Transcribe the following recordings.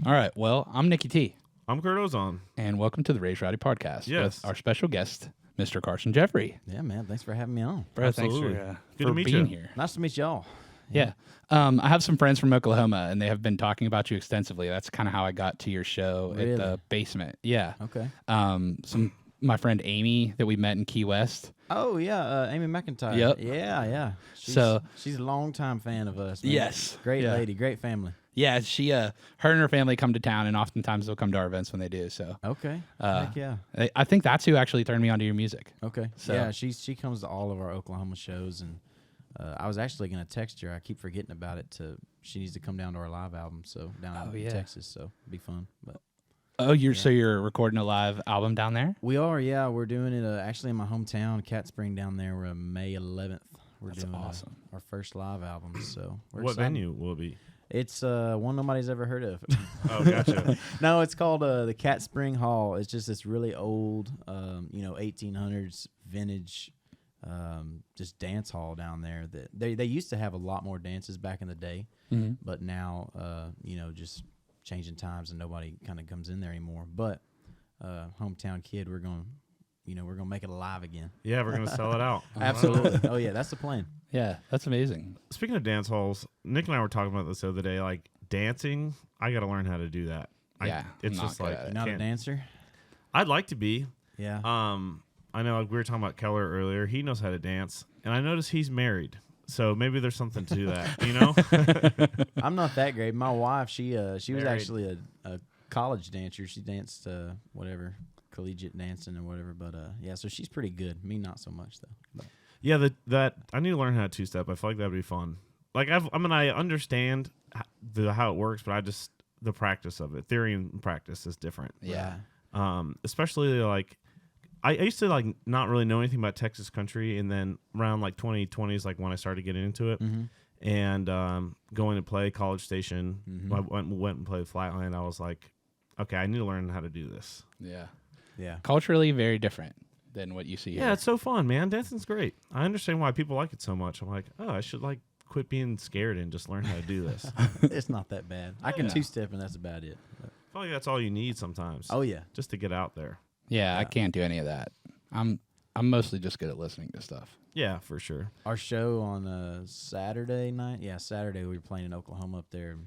All right. Well, I'm Nicky T, I'm Kurt Ozon. and welcome to the Raised Rowdy Podcast Yes. with our special guest, Mr. Carson Jeffrey. Yeah, man. Thanks for having me on. Bro, Absolutely. thanks Good for to meet being you. here. Nice to meet y'all. Yeah. I have some friends from Oklahoma, and they have been talking about you extensively. That's kind of how I got to your show at Really? the basement. Yeah. Okay. My friend Amy that we met in Key West. Oh, yeah. Amy McIntyre. Yep. Yeah. So- she's a longtime fan of us. Man. Yes. Great Yeah. lady. Great family. Yeah, she, her and her family come to town, and oftentimes they'll come to our events when they do. So Okay. Heck yeah. I think that's who actually turned me onto your music. Okay. So- Yeah, she comes to all of our Oklahoma shows, and I was actually going to text her. I keep forgetting about it. She needs to come down to our live album, so down in yeah. Texas, so it'd be fun. But Oh, so you're recording a live album down there? we are, yeah. We're doing it actually in my hometown, Catspring down there. We're May 11th. We're That's doing awesome. Our first live album, so we're What excited. venue will it be? It's one nobody's ever heard of. Oh, gotcha. No, it's called the Catspring Hall. It's just this really old, 1800s vintage, just dance hall down there. That they used to have a lot more dances back in the day, but now, just changing times and nobody kind of comes in there anymore. But hometown kid, we're gonna make it alive again. Yeah, we're going to sell it out. Absolutely. Oh yeah, that's the plan. Yeah, that's amazing. Speaking of dance halls, Nick and I were talking about this the other day. Like, dancing, I got to learn how to do that. Yeah, It's I'm not just good like, at it. You're not a can't- dancer. I'd like to be. Yeah. I know like, we were talking about Keller earlier. He knows how to dance. And I noticed he's married. So maybe there's something to that, you know? I'm not that great. My wife, she was Married. actually a college dancer. She danced whatever collegiate dancing or whatever. But yeah, so she's pretty good. Me, not so much though. But Yeah, that I need to learn how to two-step. I feel like that'd be fun. Like I understand how it works, but the practice of it, theory and practice is different. Yeah. Especially like I used to like not really know anything about Texas country, and then around like 2020 is like when I started getting into it, and going to play College Station. I went and played Flatland. I was like, okay, I need to learn how to do this. Yeah. yeah, Culturally very different than what you see Yeah, here. it's so fun, man. Dancing's great. I understand why people like it so much. I'm like, oh, I should like quit being scared and just learn how to do this. I it's not that bad. I can two-step and that's about it. But, feel like that's all you need sometimes. oh yeah, Just to get out there. Yeah, I can't do any of that. I'm mostly just good at listening to stuff. Yeah, for sure. our show on Saturday night. Yeah, Saturday we were playing in Oklahoma up there.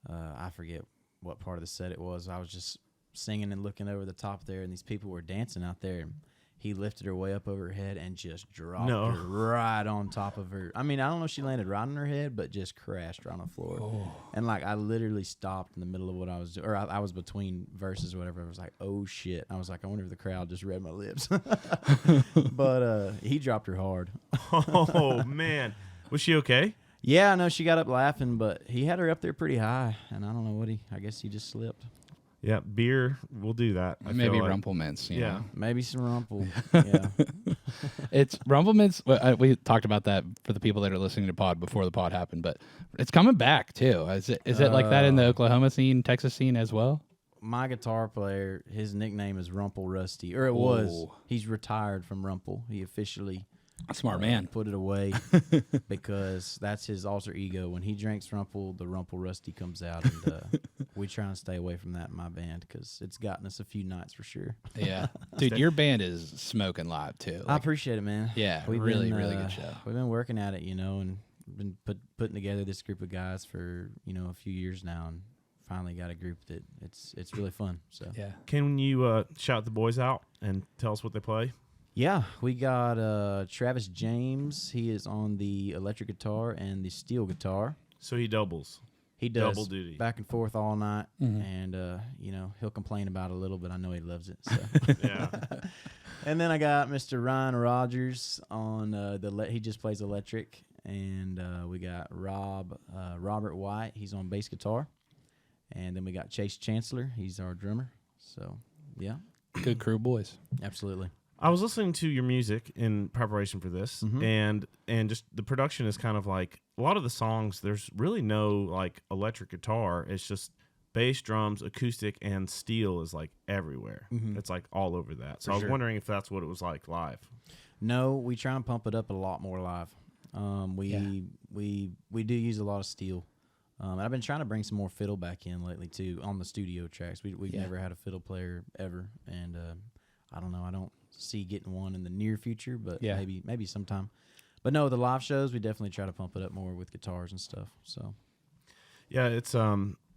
I forget what part of the set it was. I was just singing and looking over the top there, and these people were dancing out there. And he lifted her way up over her head and just dropped her right on top of her. I mean, I don't know if she landed right on her head, but just crashed right on the floor. Oh. And like I literally stopped in the middle of what I was doing, or I was between verses or whatever. I was like, oh shit. I was like, I wonder if the crowd just read my lips. But he dropped her hard. Oh man, was she okay? Yeah, I know she got up laughing, but he had her up there pretty high, and I don't know I guess he just slipped. Yeah, beer will do that. I Maybe feel like. Rumple Mints. You Yeah. know? Maybe some rumple. Yeah. It's Rumple Mints. We talked about that for the people that are listening to pod before the pod happened, but it's coming back too. Is it like that in the Oklahoma scene, Texas scene as well? My guitar player, his nickname is Rumple Rusty, or it was. Oh. He's retired from Rumple. He officially Smart man. put it away because that's his alter ego. When he drinks Rumple, the Rumple Rusty comes out, and we try and stay away from that in my band because it's gotten us a few nights for sure. Yeah, dude, your band is smoking live too. I Like, appreciate it, man. yeah, We've really been, good show. We've been working at it, and been putting together this group of guys for a few years now, and finally got a group that it's really fun. So Yeah. Can you shout the boys out and tell us what they play? yeah, we got Travis James. He is on the electric guitar and the steel guitar. So he doubles. He does Double duty. back and forth all night, and he'll complain about it a little, but I know he loves it. So. Yeah. And then I got Mr. Ryan Rogers on he just plays electric, and we got Robert White. He's on bass guitar, and then we got Chase Chancellor. He's our drummer. So yeah, Good crew, boys. absolutely. I was listening to your music in preparation for this, and just the production is kind of like a lot of the songs. There's really no like electric guitar. It's just bass, drums, acoustic, and steel is like everywhere. It's like all over that. So I was wondering if that's what it was like live. No, we try and pump it up a lot more live. We do use a lot of steel. And I've been trying to bring some more fiddle back in lately too on the studio tracks. We've never had a fiddle player ever, and I don't know. I don't see getting one in the near future, but maybe sometime. But no, the live shows we definitely try to pump it up more with guitars and stuff. So yeah, it's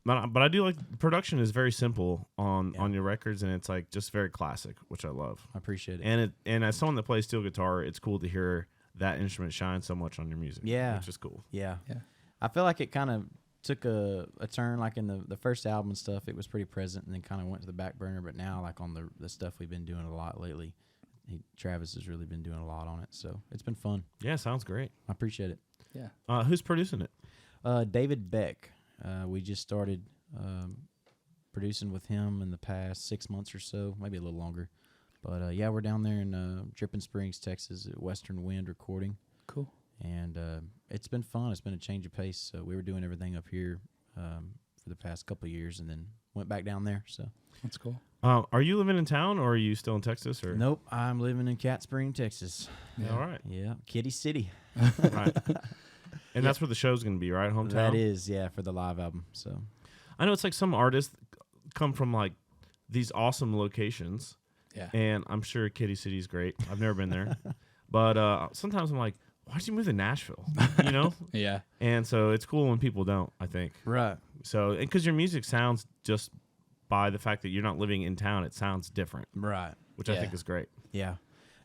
but I do like production is very simple on your records, and it's like just very classic, which I love. I appreciate it. And as someone that plays steel guitar, it's cool to hear that instrument shine so much on your music. Yeah, which is cool. Yeah. I feel like it kind of took a turn, like in the first album and stuff. It was pretty present, and then kind of went to the back burner. But now, like on the stuff we've been doing a lot lately, Travis has really been doing a lot on it. So it's been fun. Yeah, sounds great. I appreciate it. Yeah. Who's producing it? David Beck. We just started producing with him in the past 6 months or so, maybe a little longer. But we're down there in Dripping Springs, Texas at Western Wind Recording. Cool. And it's been fun. It's been a change of pace. So we were doing everything up here for the past couple of years, and then went back down there. So that's cool. Are you living in town, or are you still in Texas? Or nope, I'm living in Catspring, Texas. Yeah. All right. Yeah, Kitty City. Right. And that's where the show's going to be, right? Hometown? That is, for the live album. So I know it's like some artists come from like these awesome locations. Yeah. And I'm sure Kitty City's great. I've never been there. But sometimes I'm like, why'd you move to Nashville? You know? Yeah. And so it's cool when people don't, I think. Right. So, because your music sounds just by the fact that you're not living in town, it sounds different. Right. Which I think is great. Yeah.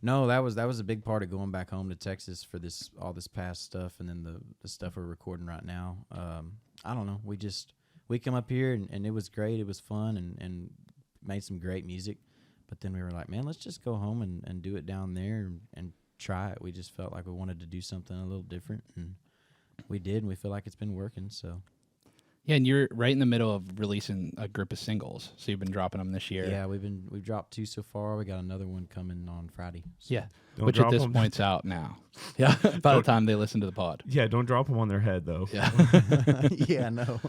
No, that was a big part of going back home to Texas for all this past stuff, and then the stuff we're recording right now. I don't know. We come up here and it was great. It was fun and made some great music. But then we were like, man, let's just go home and do it down there and try it. We just felt like we wanted to do something a little different, and we did, and we feel like it's been working. So. Yeah, and you're right in the middle of releasing a group of singles. So you've been dropping them this year. Yeah, we've dropped 2 so far. We got another one coming on Friday. So. Yeah, which at this point's out now. Yeah, by the time they listen to the pod. Yeah, don't drop them on their head though. Yeah. Yeah, no.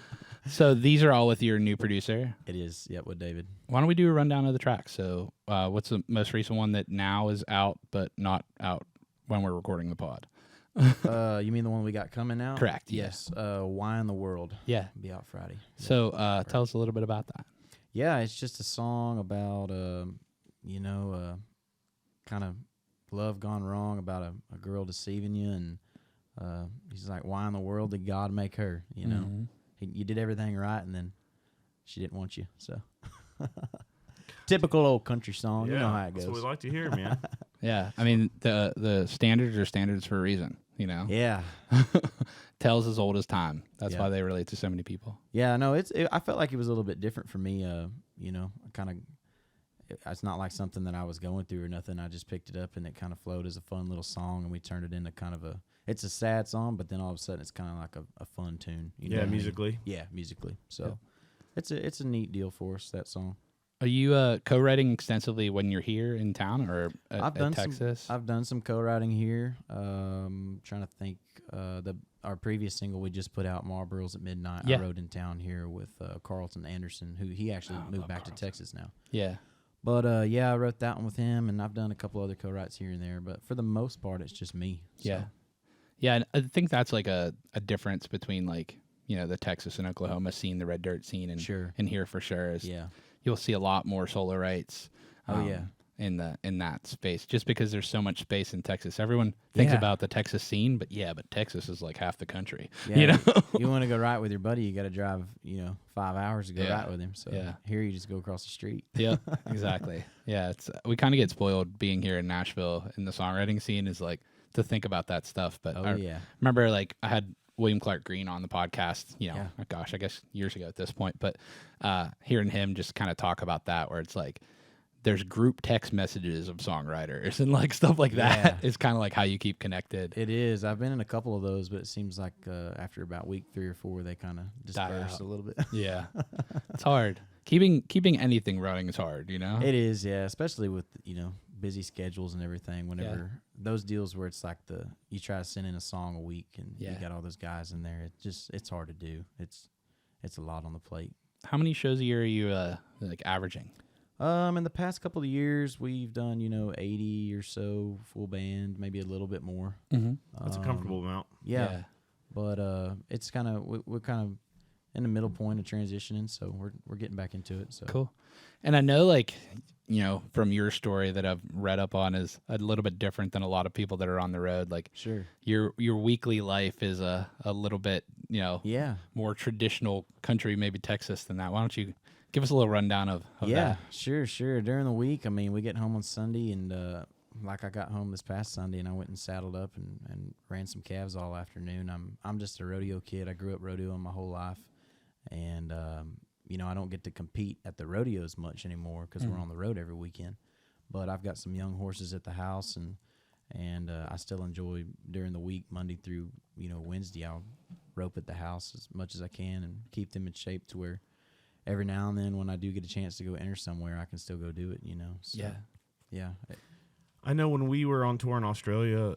So these are all with your new producer? It is, with David. Why don't we do a rundown of the tracks? So what's the most recent one that now is out but not out when we're recording the pod? You mean the one we got coming out? Correct. Yes. Why in the World? Yeah. Be out Friday. So tell us a little bit about that. Yeah, it's just a song about kind of love gone wrong, about a girl deceiving you, and he's like, why in the world did God make her? You know, you did everything right, and then she didn't want you. So typical old country song. Yeah, you know how it goes. That's what we like to hear, man. Yeah, I mean the standards are standards for a reason, you know. Yeah. Tales as old as time. That's why they relate to so many people. Yeah, no, I felt like it was a little bit different for me. It's not like something that I was going through or nothing. I just picked it up and it kind of flowed as a fun little song, and we turned it into kind of it's a sad song, but then all of a sudden it's kind of like a fun tune. You know what I mean? Musically. Yeah, musically. So it's a neat deal for us, that song. Are you co-writing extensively when you're here in town or at Texas? I've done some co-writing here. Trying to think. Our previous single we just put out, Marlboros at Midnight. Yeah. I wrote in town here with Carlton Anderson, who he actually moved back to Texas now. Yeah. But I wrote that one with him, and I've done a couple other co-writes here and there. But for the most part, it's just me. So. Yeah. Yeah, and I think that's like a difference between like, you know, the Texas and Oklahoma scene, the Red Dirt scene, and here for sure is you'll see a lot more solo rights. In that space, just because there's so much space in Texas. Everyone thinks about the Texas scene, but Texas is like half the country. Yeah, you know, you want to go right with your buddy, you got to drive 5 hours to go right with him. So here you just go across the street. Yeah, exactly. Yeah, we kind of get spoiled being here in Nashville, and the songwriting scene is like to think about that stuff. But I remember like I had William Clark Green on the podcast, oh gosh, I guess years ago at this point, but hearing him just kind of talk about that, where it's like there's group text messages of songwriters and like stuff like that is kind of like how you keep connected. It is. I've been in a couple of those, but it seems like after about week 3 or 4, they kind of disperse a little bit. Yeah, it's hard. Keeping anything running is hard, you know? It is, yeah, especially with, busy schedules and everything. Whenever those deals where it's like you try to send in a song a week and you got all those guys in there, it's hard to do. It's a lot on the plate. How many shows a year are you like averaging? In the past couple of years, we've done 80 or so full band, maybe a little bit more. That's a comfortable amount. Yeah. But it's kind of we're kind of in the middle point of transitioning, so we're getting back into it. So cool. And I know, like, you know, from your story that I've read up on is a little bit different than a lot of people that are on the road. Like, sure, your weekly life is a little bit, you know, more traditional country, maybe Texas than that. Why don't you give us a little rundown of that? Sure. During the week, I mean, we get home on Sunday, and like I got home this past Sunday, and I went and saddled up and ran some calves all afternoon. I'm just a rodeo kid. I grew up rodeoing my whole life, and you know, I don't get to compete at the rodeos much anymore because we're on the road every weekend. But I've got some young horses at the house, and I still enjoy during the week, Monday through, you know, Wednesday, I'll rope at the house as much as I can and keep them in shape to where every now and then when I do get a chance to go enter somewhere, I can still go do it, you know. So, yeah. I know when we were on tour in Australia,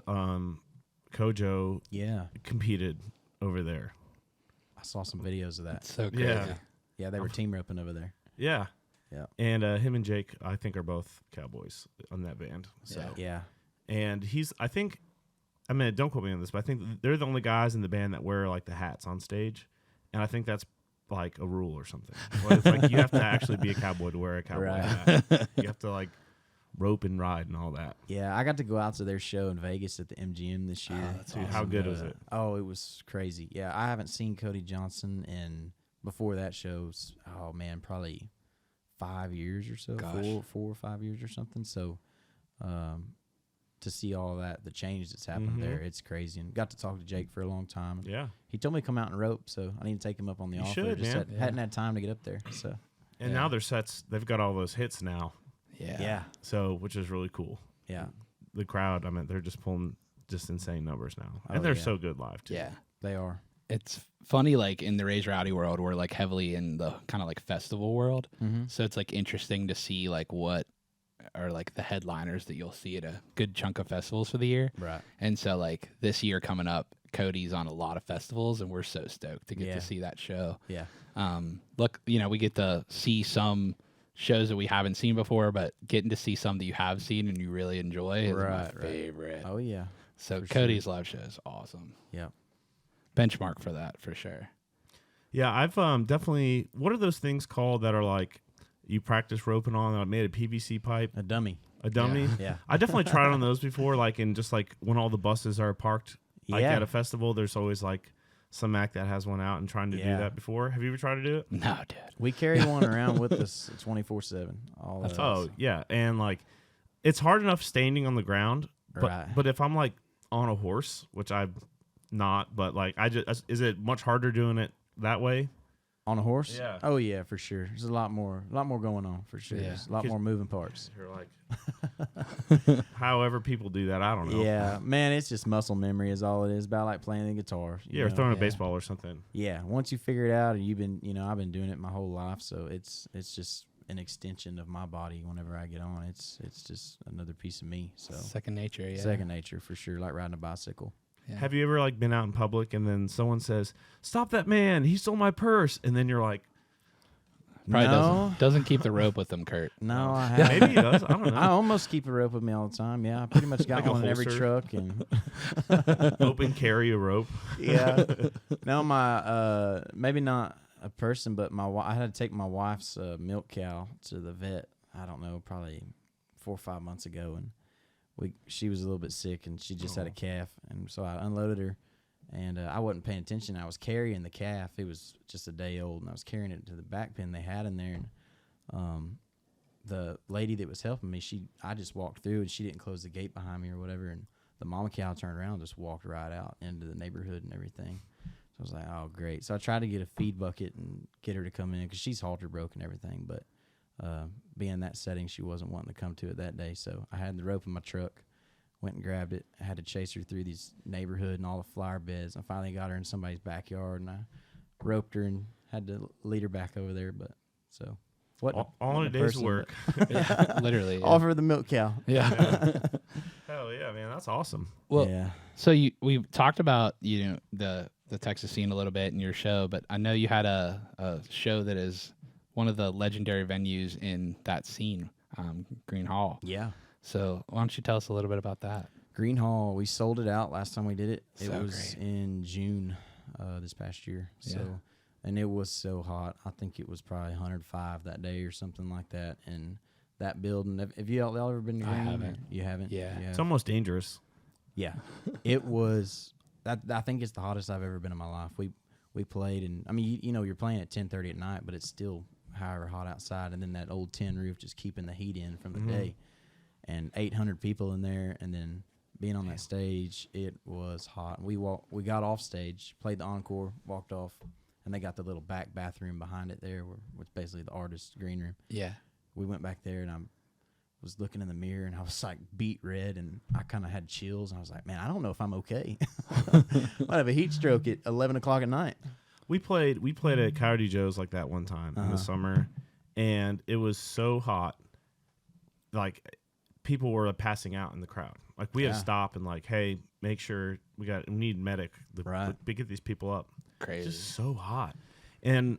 Kojo competed over there. I saw some videos of that. That's so crazy. Yeah, they were team roping over there. Yeah. Yeah. And him and Jake, I think, are both cowboys on that band. So yeah. And I mean, don't quote me on this, but I think they're the only guys in the band that wear like the hats on stage. And I think that's like a rule or something. Well, it's like you have to actually be a cowboy to wear a cowboy hat. You have to like rope and ride and all that. Yeah, I got to go out to their show in Vegas at the MGM this year. Dude, awesome. How good was it? Oh, it was crazy. Yeah, I haven't seen Cody Johnson before that show, probably 5 years or so, 4 or 5 years or something. So to see all that, the change that's happened there, it's crazy. And got to talk to Jake for a long time. Yeah. He told me to come out and rope, so I need to take him up on the offer. Hadn't had time to get up there. So. And now their sets, they've got all those hits now. Yeah. So, which is really cool. Yeah. The crowd, I mean, they're just pulling just insane numbers now. And they're so good live, too. Yeah. They are. It's funny, like, in the Raised Rowdy world, we're, like, heavily in the kind of, like, festival world. Mm-hmm. So it's, like, interesting to see, like, what are, like, the headliners that you'll see at a good chunk of festivals for the year. Right. And so, like, this year coming up, Cody's on a lot of festivals, and we're so stoked to get to see that show. Yeah. Look, you know, we get to see some shows that we haven't seen before, but getting to see some that you have seen and you really enjoy is my favorite. Oh, yeah. So Cody's live show is awesome. Yeah. Benchmark for that, for sure. Yeah, I've definitely... What are those things called that are like you practice roping on? I made a PVC pipe. A dummy. A dummy? Yeah. I definitely tried on those before, like in just like when all the buses are parked. Like at a festival, there's always like some act that has one out and trying to do that before. Have you ever tried to do it? No, dude. We carry one around with us 24/7. Oh, yeah. And like, it's hard enough standing on the ground, but if I'm like on a horse, which I'm not, but like is it much harder doing it that way? On a horse? Yeah. Oh yeah, for sure. There's a lot more going on for sure. Yeah. There's a lot more moving parts. You're like, however people do that, I don't know. Yeah, man, it's just muscle memory is all it is. About like playing the guitar. Or throwing a baseball or something. Yeah. Once you figure it out, and I've been doing it my whole life, so it's just an extension of my body. Whenever I get on, it's just another piece of me. So second nature. Yeah. Second nature for sure. Like riding a bicycle. Yeah. Have you ever like been out in public and then someone says, "Stop that man! He stole my purse," and then you're like, Probably doesn't keep the rope with them, Kurt. No, I haven't. Maybe he does. I don't know. I almost keep a rope with me all the time. Yeah, I pretty much got Like one in every truck and open carry a rope. Yeah. No, maybe not a person, but I had to take my wife's milk cow to the vet. I don't know, probably 4 or 5 months ago, and she was a little bit sick, and she just had a calf, and so I unloaded her, and I wasn't paying attention. I was carrying the calf. It was just a day old, and I was carrying it to the back pen they had in there, and the lady that was helping me, I just walked through, and she didn't close the gate behind me or whatever, and the mama cow turned around and just walked right out into the neighborhood and everything. So I was like, oh, great. So I tried to get a feed bucket and get her to come in because she's halter broke and everything, but being that setting, she wasn't wanting to come to it that day. So I had the rope in my truck, went and grabbed it. I had to chase her through these neighborhood and all the flower beds. I finally got her in somebody's backyard, and I roped her and had to lead her back over there. But so all in a day's work. Yeah, literally. Yeah. Offer the milk cow. Yeah. Hell yeah, man, that's awesome. Well, yeah. So we've talked about the Texas scene a little bit in your show, but I know you had a show that is one of the legendary venues in that scene, Green Hall. Yeah. So why don't you tell us a little bit about that? Green Hall, we sold it out last time we did it. It So was great. in June this past year. Yeah. So And it was so hot. I think it was probably 105 that day or something like that. And that building, have you all ever been to Green? I haven't. You haven't? Yeah. It's almost dangerous. Yeah. It was, I think it's the hottest I've ever been in my life. We played, and I mean, you know, you're playing at 10:30 at night, but it's still however hot outside. And then that old tin roof just keeping the heat in from the day. And 800 people in there, and then being on that stage, it was hot. We got off stage, played the encore, walked off. And they got the little back bathroom behind it there, which basically the artist's green room. Yeah. We went back there, and I was looking in the mirror, and I was like beet red, and I kind of had chills. And I was like, man, I don't know if I'm okay. Might have a heat stroke at 11 o'clock at night. We played at Coyote Joe's like that one time in the summer, and it was so hot, like people were passing out in the crowd. Like we had to stop and like, hey, make sure we need medic to get these people up. Crazy. It's just so hot. And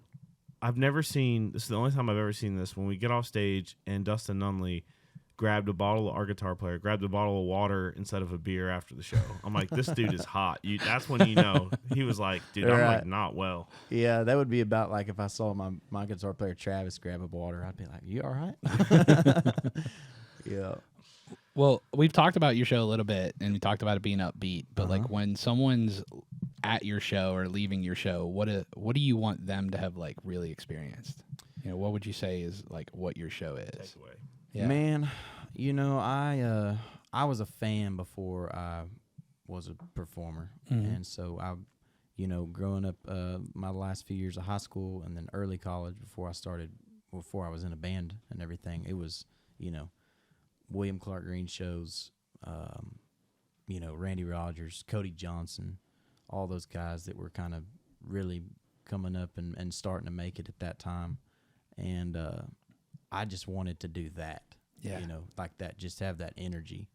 I've never seen, this is the only time I've ever seen this, when we get off stage and Dustin Nunley our guitar player, grabbed a bottle of water instead of a beer after the show. I'm like, this dude is hot. That's when you know. He was like, dude, I'm like not well. Yeah, that would be about like if I saw my guitar player Travis grab a water, I'd be like, you all right? Yeah. Well, we've talked about your show a little bit, and we talked about it being upbeat, but like when someone's at your show or leaving your show, what do you want them to have like really experienced? You know, what would you say is like what your show is? Takeaway. Yeah. Man, you know, I was a fan before I was a performer, and so I, you know, growing up, my last few years of high school and then early college before I was in a band and everything, it was, you know, William Clark Green shows, you know, Randy Rogers, Cody Johnson, all those guys that were kind of really coming up and starting to make it at that time. And I just wanted to do that, you know, like that, just have that energy,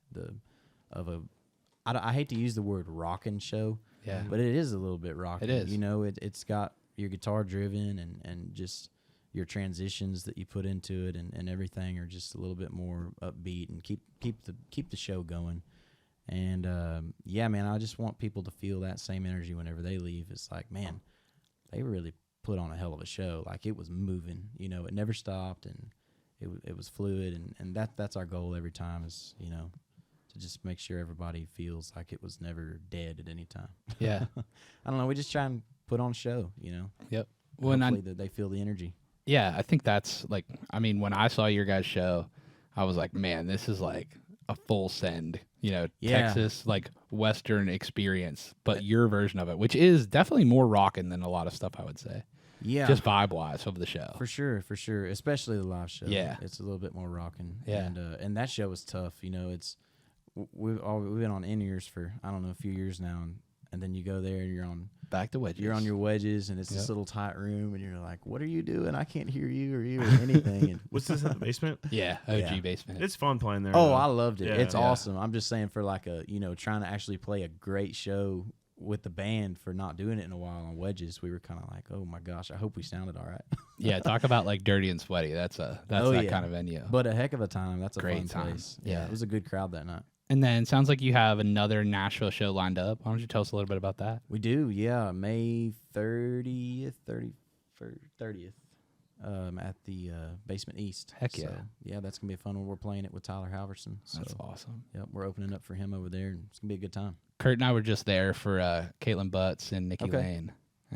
I hate to use the word rockin' show, but it is a little bit rockin'. It is. You know, it's got your guitar driven and just your transitions that you put into it and everything are just a little bit more upbeat and keep the show going. And yeah, man, I just want people to feel that same energy whenever they leave. It's like, man, they really put on a hell of a show. Like it was moving, you know, it never stopped and it was fluid and that's our goal every time is, you know, to just make sure everybody feels like it was never dead at any time. Yeah. I don't know, we just try and put on a show, you know. Yep. Hopefully that they feel the energy. Yeah, I think that's like, I mean, when I saw your guys' show, I was like, man, this is like a full send, you know, Texas, like Western experience, but your version of it, which is definitely more rockin' than a lot of stuff, I would say. Yeah. Just vibe-wise of the show. For sure, especially the live show. Yeah. It's a little bit more rockin'. Yeah. And that show was tough, you know, we've been on in-ears for, I don't know, a few years now, and then you go there and you're on back to wedges. You're on your wedges, and it's this little tight room, and you're like, "What are you doing? I can't hear you or anything." And what's this in the basement? Yeah, OG basement. It's fun playing there. Oh, I loved it. Yeah. It's awesome. I'm just saying for like trying to actually play a great show with the band for not doing it in a while on wedges, we were kind of like, "Oh my gosh, I hope we sounded all right." Yeah, talk about like dirty and sweaty. That's that kind of venue. But a heck of a time. That's a great fun place. Yeah, it was a good crowd that night. And then it sounds like you have another Nashville show lined up. Why don't you tell us a little bit about that? We do, yeah. May 30th, at the Basement East. Heck yeah. So, yeah, that's going to be a fun one. We're playing it with Tyler Halverson. So, that's awesome. Yep, we're opening up for him over there, and it's going to be a good time. Kurt and I were just there for Caitlin Butts and Nikki Lane.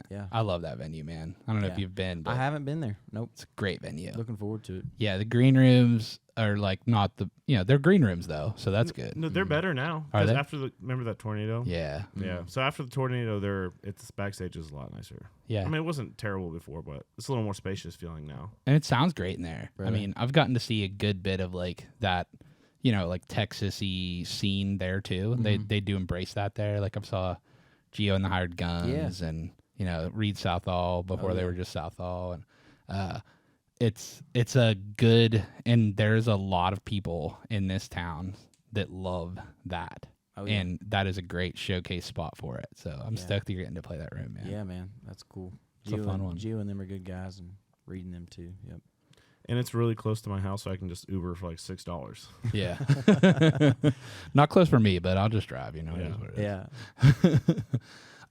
Yeah. I love that venue, man. I don't know if you've been. But I haven't been there. Nope. It's a great venue. Looking forward to it. Yeah, the green rooms are like not they're green rooms though, so that's good. No, they're better now. Are they? Remember that tornado? Yeah. Yeah. So after the tornado, it's backstage is a lot nicer. Yeah. I mean, it wasn't terrible before, but it's a little more spacious feeling now. And it sounds great in there. Really? I mean, I've gotten to see a good bit of like that, like Texas-y scene there too. Mm-hmm. They do embrace that there. Like I saw Geo and the Hired Guns and Reed Southall before they were just Southall, and it's a good, and there's a lot of people in this town that love that, and that is a great showcase spot for it. So I'm stoked that you're getting to play that room, man. Yeah, man, that's cool. It's a fun one. Gio and them are good guys, and reading them too. Yep. And it's really close to my house, so I can just Uber for like $6. Yeah, not close for me, but I'll just drive. Yeah.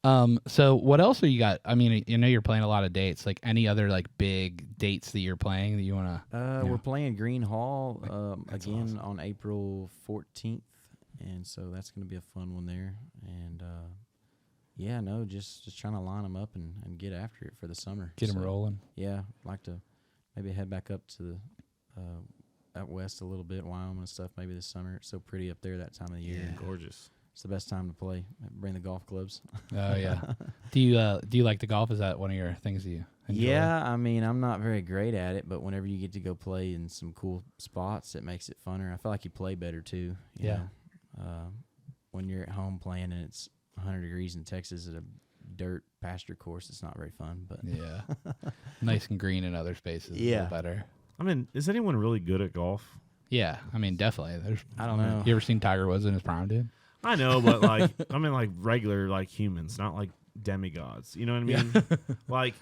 So what else are you got? I mean, you know, you're playing a lot of dates. Like any other like big dates that you're playing that you want to? We're playing Green Hall again awesome. on April 14th, and so that's going to be a fun one there. And yeah, no, just trying to line them up and get after it for the summer. Get them rolling. Yeah, like to maybe head back up to the out west a little bit, Wyoming and stuff. Maybe this summer. It's so pretty up there that time of the year. Yeah, gorgeous. It's the best time to play. Bring the golf clubs. Oh yeah. Do you like to golf? Is that one of your things you enjoy? Yeah, I mean, I'm not very great at it, but whenever you get to go play in some cool spots, it makes it funner. I feel like you play better too. You know? When you're at home playing and it's 100 degrees in Texas at a dirt pasture course, it's not very fun. But yeah, nice and green in other spaces. Yeah, a little better. I mean, is anyone really good at golf? Yeah, I mean, definitely. I don't know. You ever seen Tiger Woods in his prime, dude? I know, but like, I mean, like regular like humans, not like demigods. You know what I mean? Yeah. Like,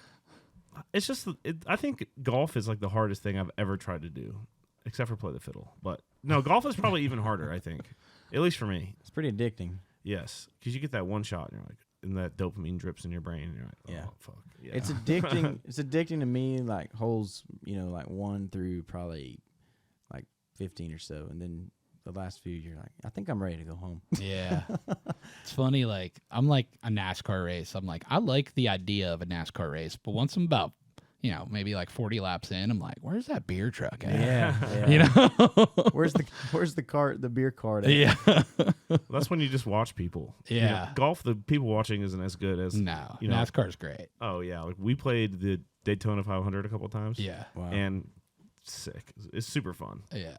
it's just. I think golf is like the hardest thing I've ever tried to do, except for play the fiddle. But no, golf is probably even harder. I think, at least for me. It's pretty addicting. Yes, because you get that one shot, and you're like, and that dopamine drips in your brain, and you're like, oh Yeah. fuck. Yeah. It's addicting. It's addicting to me. Like holes, you know, like 1 through probably like 15 or so, and then the last few, you're like, I think I'm ready to go home. Yeah. It's funny, like, I'm like a NASCAR race. I'm like, I like the idea of a NASCAR race, but once I'm about, you know, maybe like 40 laps in, I'm like, where's that beer truck at? Yeah. You know? Where's the cart, the beer cart at? Yeah. That's when you just watch people. Yeah. You know, golf, the people watching isn't as good as No. You know, NASCAR's great. Oh yeah, like we played the Daytona 500 a couple of times. Yeah. Wow. And sick. It's super fun. Yeah.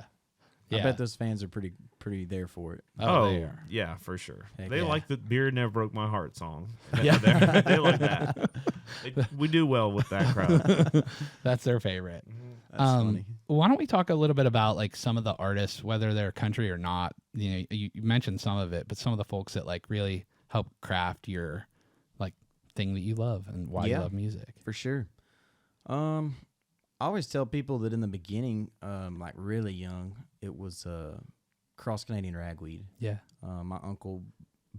I bet those fans are pretty there for it. Oh, they are. Yeah, for sure. Heck They yeah. like the "Beer Never Broke My Heart" song. Yeah. They like that. We do well with that crowd. That's their favorite. That's funny. Why don't we talk a little bit about like some of the artists, whether they're country or not? You know, you mentioned some of it, but some of the folks that like really help craft your like thing that you love and why you love music. For sure. I always tell people that in the beginning, like really young, it was Cross Canadian Ragweed. Yeah. My uncle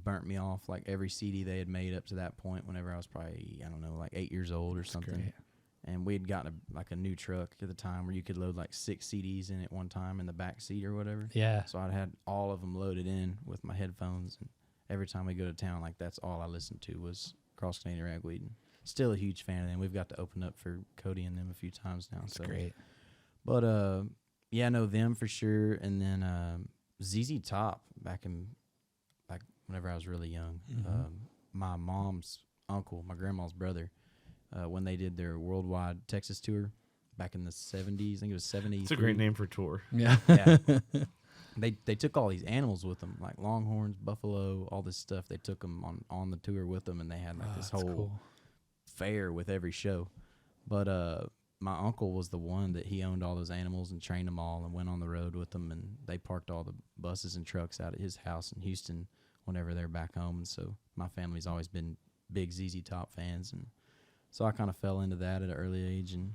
burnt me off like every CD they had made up to that point whenever I was probably, I don't know, like 8 years old or something. Great. And we had gotten a new truck at the time where you could load like 6 CDs in at one time in the back seat or whatever. Yeah. So I'd had all of them loaded in with my headphones. And every time we go to town, like that's all I listened to was Cross Canadian Ragweed. And still a huge fan of them. We've got to open up for Cody and them a few times now. That's so great. But yeah, I know them for sure. And then ZZ Top back in like whenever I was really young. Mm-hmm. My mom's uncle, my grandma's brother, when they did their worldwide Texas tour back in the 70s, I think it was 70s. It's a great name for a tour. Yeah. Yeah. They took all these animals with them, like longhorns, buffalo, all this stuff. They took them on the tour with them, and they had like this that's whole cool. fair with every show. But my uncle was the one that he owned all those animals and trained them all and went on the road with them, and they parked all the buses and trucks out at his house in Houston whenever they're back home. And so my family's always been big ZZ Top fans, and so I kind of fell into that at an early age. And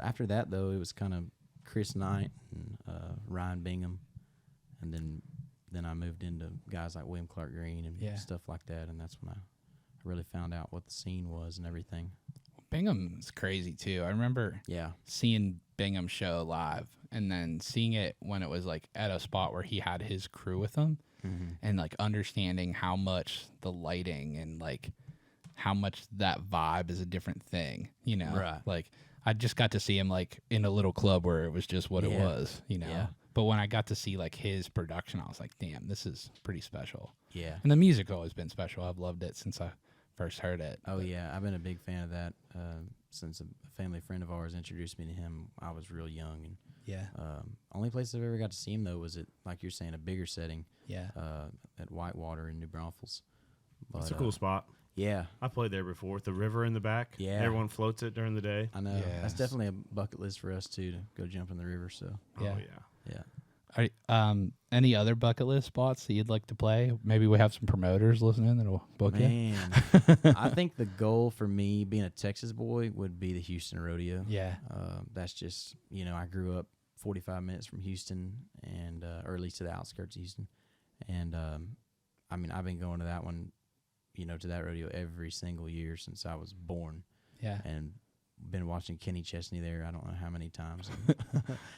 after that, though, it was kind of Chris Knight and Ryan Bingham, and then I moved into guys like William Clark Green and stuff like that, and that's when I really found out what the scene was and everything. Bingham's crazy too. I remember seeing Bingham show live and then seeing it when it was like at a spot where he had his crew with him, and like understanding how much the lighting and like how much that vibe is a different thing, you know? Right. Like I just got to see him like in a little club where it was just what it was, you know? Yeah. But when I got to see like his production, I was like, damn, this is pretty special. Yeah. And the music always been special. I've loved it since I first heard it. Oh, yeah. I've been a big fan of that since a family friend of ours introduced me to him. I was real young. And only place I've ever got to see him, though, was at, like you're saying, a bigger setting. Yeah. At Whitewater in New Braunfels. It's a cool spot. Yeah. I played there before with the river in the back. Yeah. Everyone floats it during the day. I know. Yes. That's definitely a bucket list for us, too, to go jump in the river. So, Yeah. Oh, yeah. yeah. Any other bucket list spots that you'd like to play? Maybe we have some promoters listening that'll book you. Man, I think the goal for me, being a Texas boy, would be the Houston Rodeo. Yeah. That's just, I grew up 45 minutes from Houston, and or at least to the outskirts of Houston. And, I've been going to that one to that rodeo every single year since I was born. Yeah. And been watching Kenny Chesney there. I don't know how many times.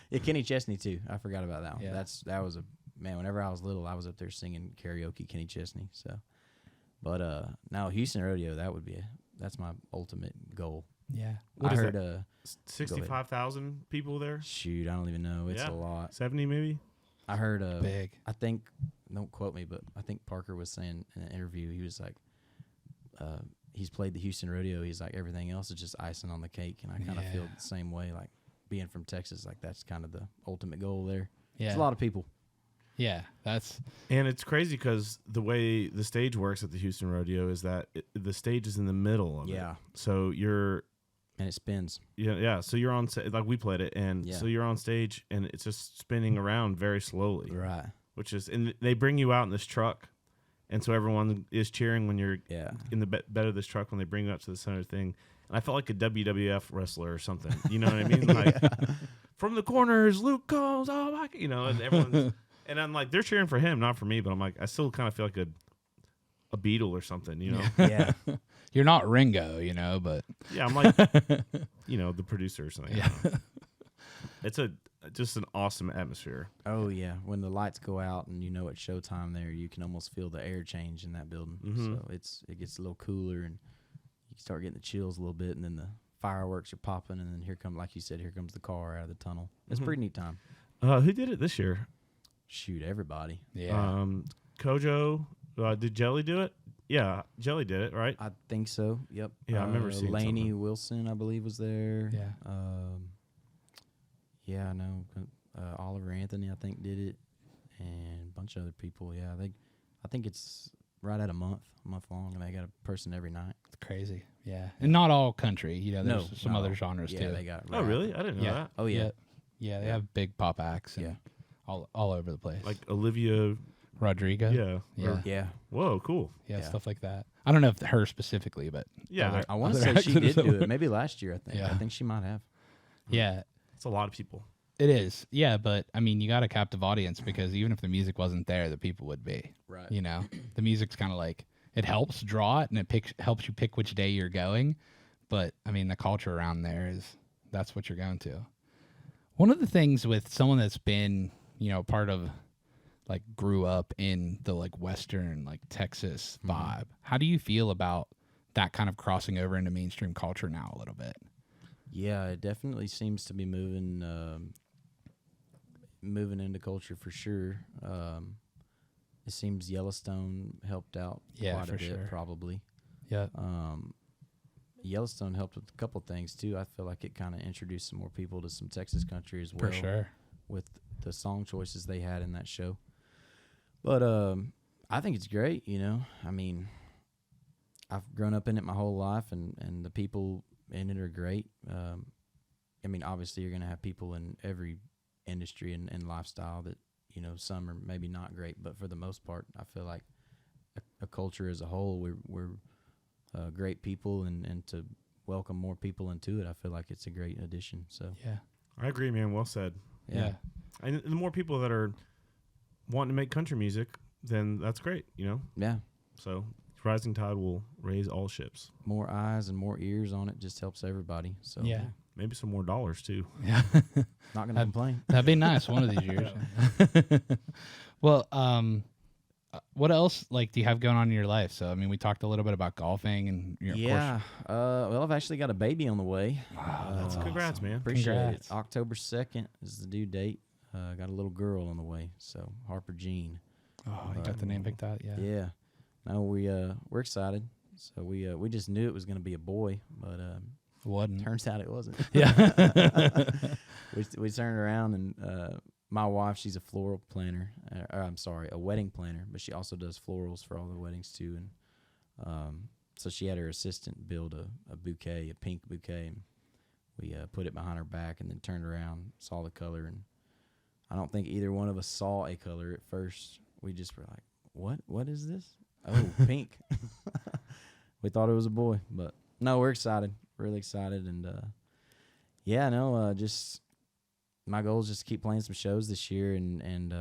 Yeah, Kenny Chesney too. I forgot about that one. Yeah. That was a man. Whenever I was little, I was up there singing karaoke Kenny Chesney. So, but now Houston Rodeo, that's my ultimate goal. Yeah. What I is heard it? 65,000 people there. Shoot, I don't even know. It's a lot. 70 maybe. I heard big. I think, don't quote me, but I think Parker was saying in an interview, he was like, he's played the Houston Rodeo. He's like, everything else is just icing on the cake. And I kind of feel the same way. Like being from Texas, like that's kind of the ultimate goal there. Yeah. It's a lot of people. Yeah, and it's crazy because the way the stage works at the Houston Rodeo is that the stage is in the middle of it. So and it spins. Yeah. So you're on like we played it, and so you're on stage, and it's just spinning around very slowly. Right. And they bring you out in this truck, and so everyone is cheering when you're in the bed of this truck when they bring you up to the center thing. And I felt like a WWF wrestler or something. You know what I mean? Like from the corners, Luke comes. Oh my! And everyone's. And I'm like, they're cheering for him, not for me. But I'm like, I still kind of feel like a Beatle or something, Yeah. You're not Ringo, but yeah, I'm like, the producer or something. Yeah. It's just an awesome atmosphere. Oh yeah, when the lights go out and it's showtime there, you can almost feel the air change in that building. Mm-hmm. So it gets a little cooler and you start getting the chills a little bit, and then the fireworks are popping, and then like you said, here comes the car out of the tunnel. It's a pretty neat time. Who did it this year? Shoot, everybody. Yeah. Kojo, did Jelly do it? Yeah, Jelly did it, right? I think so. Yep. Yeah, I remember seeing Lainey something. Wilson, I believe, was there. Yeah. Yeah, I know. Oliver Anthony, I think, did it, and a bunch of other people. Yeah, I think it's right at a month long, and they got a person every night. It's crazy. Yeah. And not all country. There's some other genres yeah, too. they got. Oh, really? I didn't know that. Oh, yeah. Yeah, they have big pop acts. And all over the place. Like Olivia Rodrigo. Yeah. Yeah. Whoa, cool. Yeah, Yeah. stuff like that. I don't know if her specifically, but Yeah. I want to other say she acts did or do it. Maybe last year, I think. Yeah. I think she might have. yeah, It's a lot of people. it is. Yeah, but I mean, you got a captive audience because even if the music wasn't there, the people would be. Right. The music's kind of like it helps draw it and it helps you pick which day you're going, but I mean, the culture around there that's what you're going to. One of the things with someone that's been, part of like grew up in the like Western, like Texas vibe, how do you feel about that kind of crossing over into mainstream culture now a little bit? Yeah, it definitely seems to be moving into culture for sure. It seems Yellowstone helped out quite a bit, sure. probably. Yeah. Yellowstone helped with a couple things too. I feel like it kind of introduced some more people to some Texas country as well. For sure. With the song choices they had in that show. But I think it's great, I mean, I've grown up in it my whole life, and the people in it are great. I mean, obviously you're going to have people in every industry and lifestyle that, some are maybe not great, but for the most part, I feel like a culture as a whole, we're great people, and to welcome more people into it, I feel like it's a great addition. So yeah, I agree, man. Well said. Yeah. And the more people that are wanting to make country music, then that's great, Yeah. So rising tide will raise all ships. More eyes and more ears on it just helps everybody. So Yeah. Maybe some more dollars too. Yeah. not going to complain. That'd be nice one of these years. Well, what else do you have going on in your life? So, I mean, we talked a little bit about golfing and of course. Well, I've actually got a baby on the way. That's congrats, man. Appreciate Congrats. it. October 2nd is the due date. Got a little girl on the way, so Harper Jean. Oh, you got the name picked out? Yeah. Yeah. No, we're excited. So we just knew it was going to be a boy, but Wasn't. turns out it wasn't. Yeah. we turned around and my wife, she's a floral planner. A wedding planner, but she also does florals for all the weddings too. And so she had her assistant build a bouquet, a pink bouquet, and we put it behind her back, and then turned around, saw the color, and I don't think either one of us saw a color at first. We just were like, "What is this? Oh, pink." We thought it was a boy, but no, we're excited, really excited, and just my goal is just to keep playing some shows this year and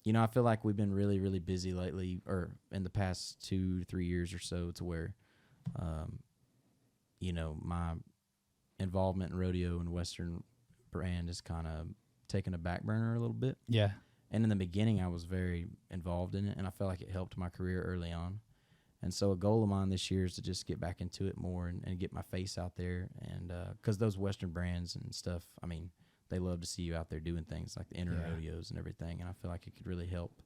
I feel like we've been really, really busy lately, or in the past 2 to 3 years or so, to where, my involvement in rodeo and Western brand is kind of taken a back burner a little bit. Yeah. And in the beginning, I was very involved in it, and I felt like it helped my career early on. And so a goal of mine this year is to just get back into it more and get my face out there. And because those Western brands and stuff, I mean, they love to see you out there doing things like the inter rodeos and everything. And I feel like it could really help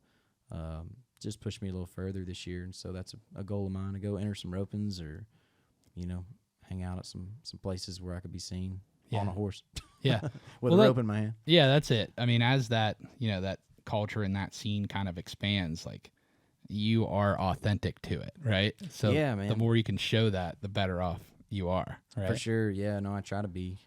just push me a little further this year. And so that's a goal of mine, to go enter some ropings or, hang out at some places where I could be seen on a horse. Yeah. With a rope in my hand. Yeah, that's it. I mean, as that, that culture and that scene kind of expands, like, you are authentic to it, right? So yeah, man. The more you can show that, the better off you are, right? For sure. Yeah, no, I try to be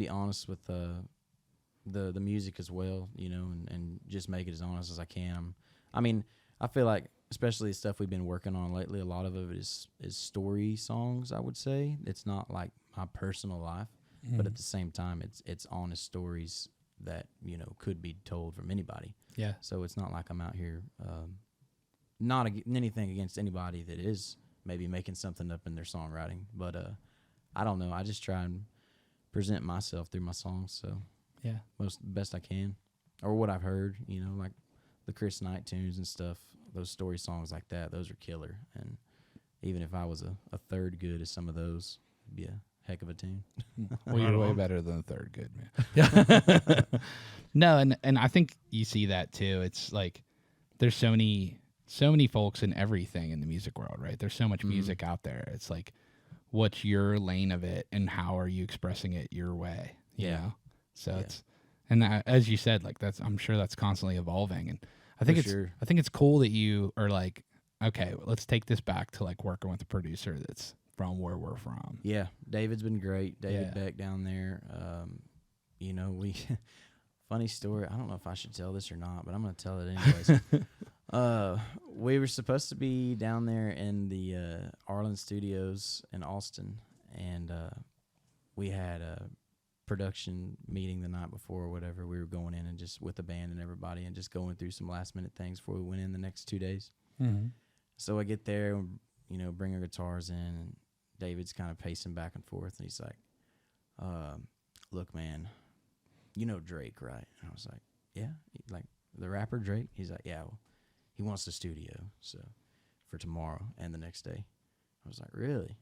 honest with the music as well, and just make it as honest as I can. I feel like, especially the stuff we've been working on lately, a lot of it is story songs, I would say. It's not like my personal life, but at the same time, it's honest stories that, could be told from anybody. Yeah. So it's not like I'm out here, not anything against anybody that is maybe making something up in their songwriting, but I don't know. I just try and present myself through my songs, so yeah, best I can, or what I've heard, like the Chris Knight tunes and stuff. Those story songs like that, those are killer. And even if I was a third good as some of those, it'd be a heck of a tune. Well, you're way better than a third good, man. No, and I think you see that too. It's like there's so many folks in everything in the music world, right? There's so much music out there. It's like, what's your lane of it, and how are you expressing it your way? You know? So it's, and as you said, like I'm sure that's constantly evolving. And I think I think it's cool that you are like, okay, let's take this back to like working with a producer that's from where we're from. Yeah, David's been great. David Beck down there. We funny story. I don't know if I should tell this or not, but I'm going to tell it anyways. We were supposed to be down there in the Arlen Studios in Austin, and we had a production meeting the night before or whatever. We were going in and just with the band and everybody and just going through some last minute things before we went in the next 2 days. Mm-hmm. So I get there, bring our guitars in, and David's kind of pacing back and forth, and he's like, look, man, you know Drake, right? And I was like, yeah, like the rapper Drake? He's like, yeah, well, he wants the studio, so for tomorrow and the next day. I was like, really?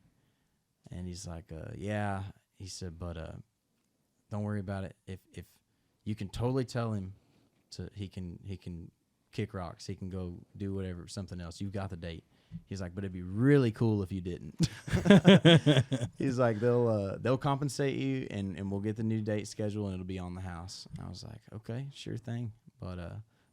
And he's like, yeah. He said, but don't worry about it. If you can totally tell him he can kick rocks, he can go do whatever, something else. You've got the date. He's like, but it'd be really cool if you didn't. He's like, they'll compensate you, and we'll get the new date schedule, and it'll be on the house. And I was like, okay, sure thing. But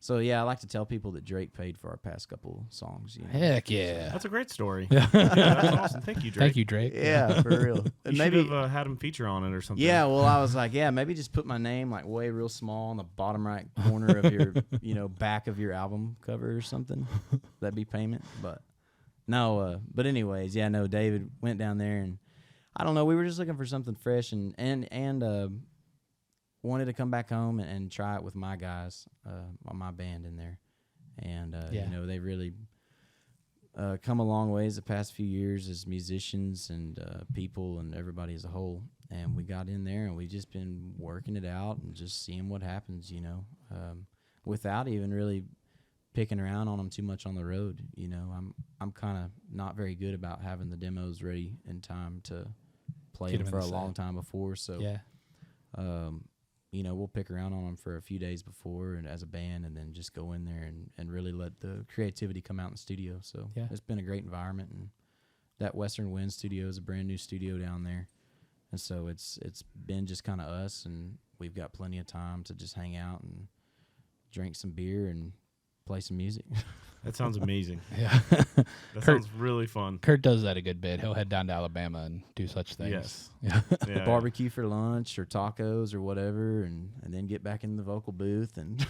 so yeah, I like to tell people that Drake paid for our past couple songs. Heck yeah, that's a great story. That's awesome. Thank you, Drake. Thank you, Drake. Yeah, for real. You maybe should have had him feature on it or something. Yeah, well, I was like, yeah, maybe just put my name like way real small on the bottom right corner of your, back of your album cover or something. That'd be payment, but. No, but anyways, yeah, no, David went down there, and I don't know, we were just looking for something fresh and wanted to come back home and try it with my guys, my band in there. And, they really come a long ways the past few years as musicians and people and everybody as a whole. And we got in there, and we've just been working it out and just seeing what happens, without even really picking around on them too much on the road. I'm kind of not very good about having the demos ready in time to play them for a long time before. So, we'll pick around on them for a few days before and as a band, and then just go in there and really let the creativity come out in the studio. So it's been a great environment, and that Western Wind studio is a brand new studio down there. And so it's been just kind of us, and we've got plenty of time to just hang out and drink some beer and play some music. That sounds amazing. Yeah. That sounds really fun. Kurt does that a good bit. He'll head down to Alabama and do such things. Yes. Yeah. Barbecue for lunch or tacos or whatever, and then get back in the vocal booth and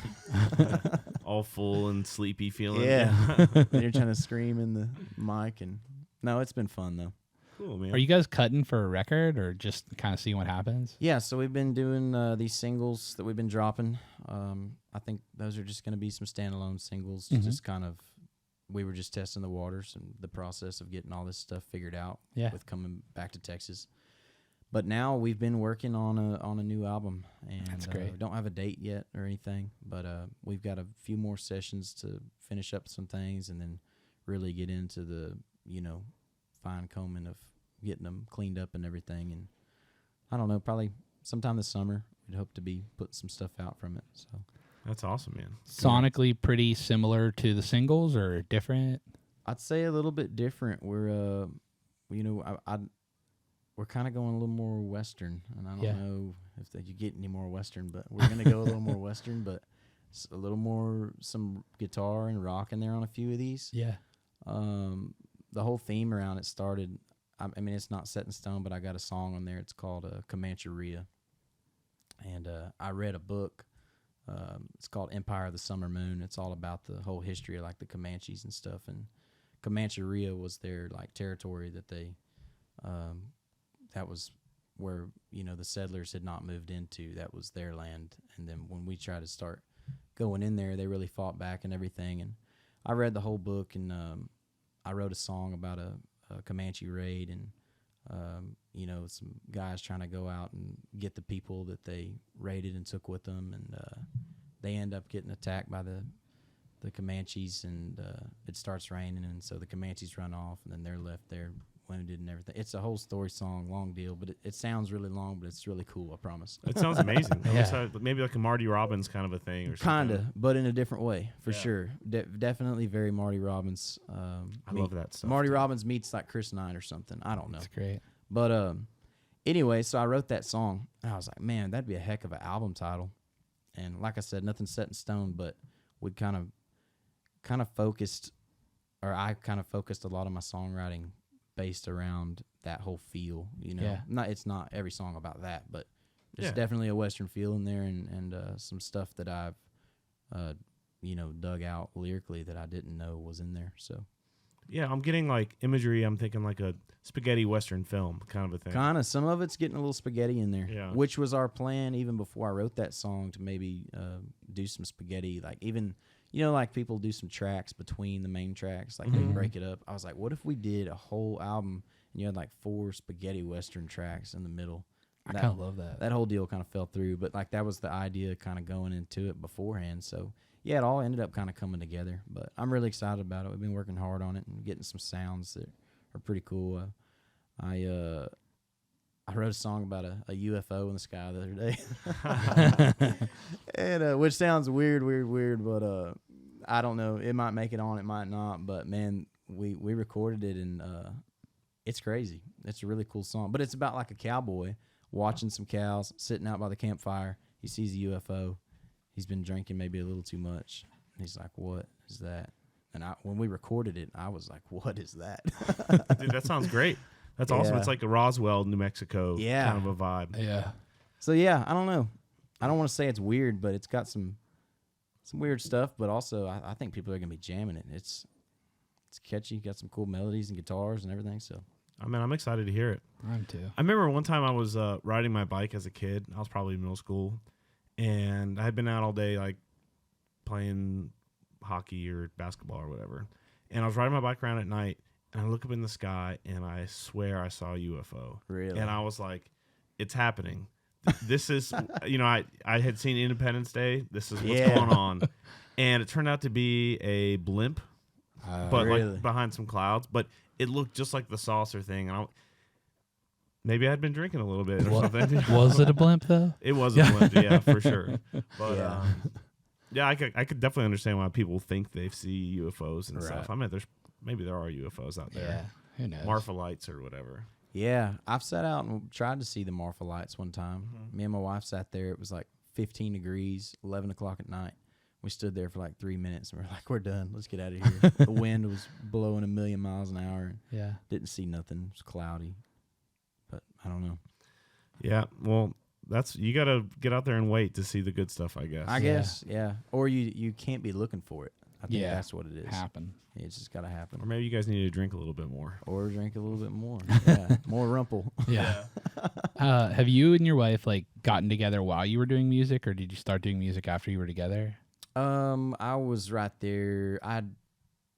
all full and sleepy feeling. Yeah. And you're trying to scream in the mic, and no, it's been fun though. Cool, man. Are you guys cutting for a record or just kind of seeing what happens? Yeah, so we've been doing these singles that we've been dropping. I think those are just going to be some standalone singles. Just kind of, we were just testing the waters and the process of getting all this stuff figured out with coming back to Texas. But now we've been working on a new album, and that's great. We don't have a date yet or anything, but we've got a few more sessions to finish up some things, and then really get into the fine combing of getting them cleaned up and everything. And I don't know, probably sometime this summer we'd hope to be putting some stuff out from it. So that's awesome, man. Sonically pretty similar to the singles or different? I'd say a little bit different. We're we're kind of going a little more Western, and I don't know if you get any more Western, but we're going to go a little more Western, but a little more some guitar and rock in there on a few of these. Yeah. The whole theme around it started, I mean, it's not set in stone, but I got a song on there. It's called Comancheria. And I read a book. It's called Empire of the Summer Moon. It's all about the whole history of, like, the Comanches and stuff. And Comancheria was their, like, territory that they that was where, the settlers had not moved into. That was their land. And then when we tried to start going in there, they really fought back and everything. And I read the whole book, and I wrote a song about a Comanche raid, and some guys trying to go out and get the people that they raided and took with them, and they end up getting attacked by the Comanches, and it starts raining, and so the Comanches run off, and then they're left there wounded and everything. It's a whole story song, long deal, but it sounds really long, but it's really cool, I promise. It sounds amazing. Maybe like a Marty Robbins kind of a thing or something. Kind of, but in a different way, for sure. Definitely very Marty Robbins. I love that stuff. Marty Robbins meets like Chris Knight or something. I don't know. That's great. But anyway, so I wrote that song, and I was like, man, that'd be a heck of an album title. And like I said, nothing's set in stone, but we kind of focused, or I kind of focused a lot of my songwriting based around that whole feel, It's not every song about that, but there's definitely a Western feel in there, and some stuff that I've dug out lyrically that I didn't know was in there. So yeah, I'm getting like imagery. I'm thinking like a spaghetti Western film kind of a thing. Kind of. Some of it's getting a little spaghetti in there, which was our plan even before I wrote that song, to maybe do some spaghetti, like even. Like people do some tracks between the main tracks, like they break it up. I was like, what if we did a whole album and you had like 4 spaghetti Western tracks in the middle? I kind of love that. That whole deal kind of fell through, but like that was the idea kind of going into it beforehand. So yeah, it all ended up kind of coming together, but I'm really excited about it. We've been working hard on it and getting some sounds that are pretty cool. I wrote a song about a UFO in the sky the other day, and which sounds weird, but I don't know. It might make it on, it might not. But man, we recorded it, and it's crazy. It's a really cool song, but it's about like a cowboy watching some cows, sitting out by the campfire. He sees a UFO. He's been drinking maybe a little too much, and he's like, "What is that?" And when we recorded it, I was like, "What is that?" Dude, that sounds great. That's awesome. It's like a Roswell, New Mexico kind of a vibe. Yeah. So yeah, I don't know. I don't want to say it's weird, but it's got some weird stuff. But also, I think people are gonna be jamming it. It's catchy. Got some cool melodies and guitars and everything. So I mean, I'm excited to hear it. I'm too. I remember one time I was riding my bike as a kid. I was probably in middle school, and I had been out all day like playing hockey or basketball or whatever. And I was riding my bike around at night. And I look up in the sky, and I swear I saw a UFO. Really? And I was like, it's happening. This is, I had seen Independence Day. This is what's going on. And it turned out to be a blimp, but really? like behind some clouds. But it looked just like the saucer thing. And maybe I had been drinking a little bit or something. Was it a blimp, though? It was a blimp, yeah, for sure. But, I could definitely understand why people think they see UFOs and stuff. I mean, maybe there are UFOs out there. Yeah, who knows? Marfa lights or whatever. Yeah, I've sat out and tried to see the Marfa lights one time. Mm-hmm. Me and my wife sat there. It was like 15 degrees, 11 o'clock at night. We stood there for like 3 minutes, and we're like, we're done. Let's get out of here. The wind was blowing 1,000,000 miles an hour. And didn't see nothing. It was cloudy. But I don't know. Yeah, well, you got to get out there and wait to see the good stuff, I guess. I guess, yeah. Or you can't be looking for it. I think that's what it is. Happen. It's just got to happen. Or maybe you guys need to drink a little bit more. Or drink a little bit more. Yeah, more rumple. Yeah. Have you and your wife like gotten together while you were doing music, or did you start doing music after you were together? I was right there. I'd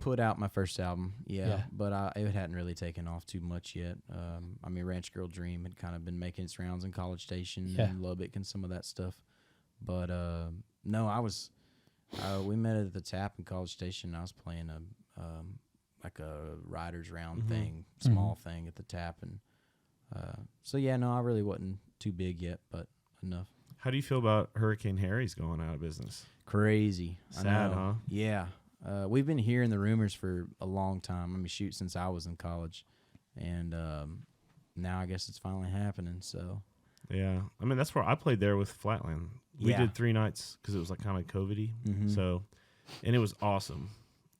put out my first album, but it hadn't really taken off too much yet. I mean, Ranch Girl Dream had kind of been making its rounds in College Station and Lubbock and some of that stuff. But no, I was. We met at the Tap in College Station. I was playing like a riders round thing, small thing at the Tap, and so I really wasn't too big yet, but enough. How do you feel about Hurricane Harry's going out of business? Crazy. Sad, huh? Yeah. We've been hearing the rumors for a long time. I mean, shoot, since I was in college, and now I guess it's finally happening. So. Yeah, I mean that's where I played there with Flatland. We did 3 nights because it was like kind of COVID-y. So, and it was awesome.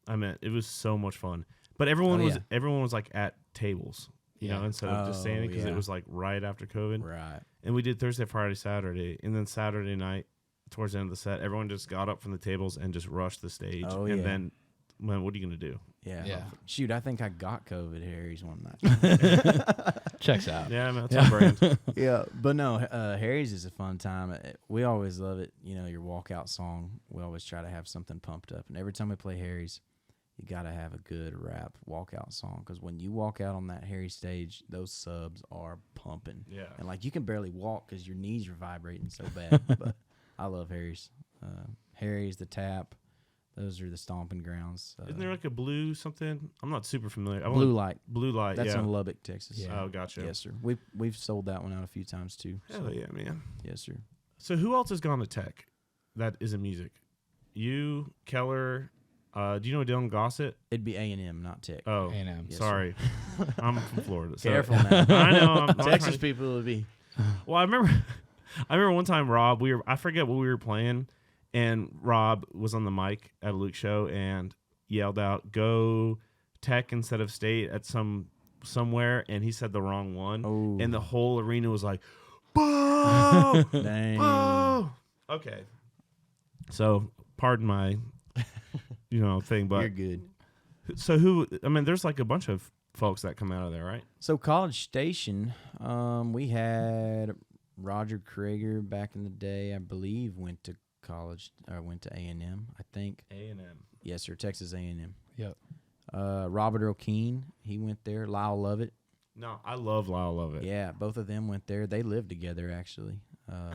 I mean, it was so much fun. But everyone was like at tables, you know, instead of just standing because it was like right after COVID. Right. And we did Thursday, Friday, Saturday, and then Saturday night towards the end of the set, everyone just got up from the tables and just rushed the stage. Then, man, what are you gonna do? Yeah. Shoot, I think I got COVID Harry's one night. Checks out. Yeah, man, that's on brand. Yeah, but no, Harry's is a fun time. We always love it. You know, your walkout song. We always try to have something pumped up, and every time we play Harry's, you got to have a good rap walkout song because when you walk out on that Harry stage, those subs are pumping. Yeah, and like you can barely walk because your knees are vibrating so bad. But I love Harry's. Harry's, the Tap. Those are the stomping grounds. Isn't there like a blue something? I'm not super familiar. Blue Light. Blue Light. That's in Lubbock, Texas. Yeah. Oh, gotcha. Yes, sir. We've sold that one out a few times too. Hell yeah, man. Yes, sir. So who else has gone to tech that isn't music? You, Keller. Do you know Dylan Gossett? It'd be A&M, not Tech. Oh, A&M. Yes, sorry. I'm from Florida. So. Careful now. I know. Texas people would be. Well, I remember one time, Rob. I forget what we were playing. And Rob was on the mic at a Luke show and yelled out, "Go Tech instead of State" at somewhere, and he said the wrong one. Oh. And the whole arena was like, "Boo! Dang. Boo!" Okay. So, pardon my, thing, but You're good. So there's like a bunch of folks that come out of there, right? So College Station, we had Roger Krager back in the day, I believe, went to college or went to A&M, I think. A&M. Yes, sir. Texas A&M. Yep. Robert O'Keen, he went there. Lyle Lovett. No, I love Lyle Lovett. Yeah, both of them went there. They lived together actually.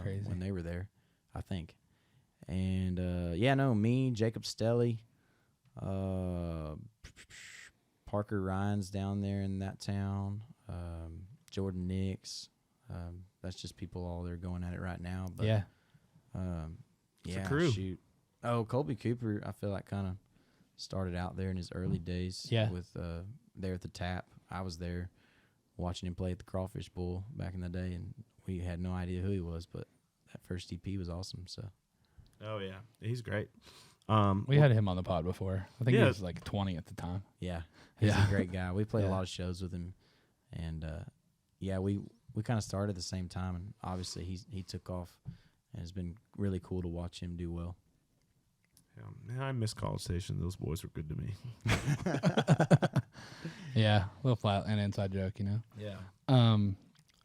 Crazy. When they were there, I think. And me, Jacob Stelly, Parker Ryan's down there in that town. Jordan Nix. That's just people all there going at it right now. But yeah. It's a crew. Shoot. Oh, Colby Cooper, I feel like kind of started out there in his early days. Yeah. With there at the Tap. I was there watching him play at the Crawfish Bowl back in the day, and we had no idea who he was, but that first EP was awesome. So. Oh yeah, he's great. We had him on the pod before. I think he was like 20 at the time. Yeah, he's a great guy. We played a lot of shows with him, and we kind of started at the same time, and obviously he took off. And it's been really cool to watch him do well. Yeah, man, I miss College Station. Those boys were good to me. Yeah, a little flat and inside joke, Yeah.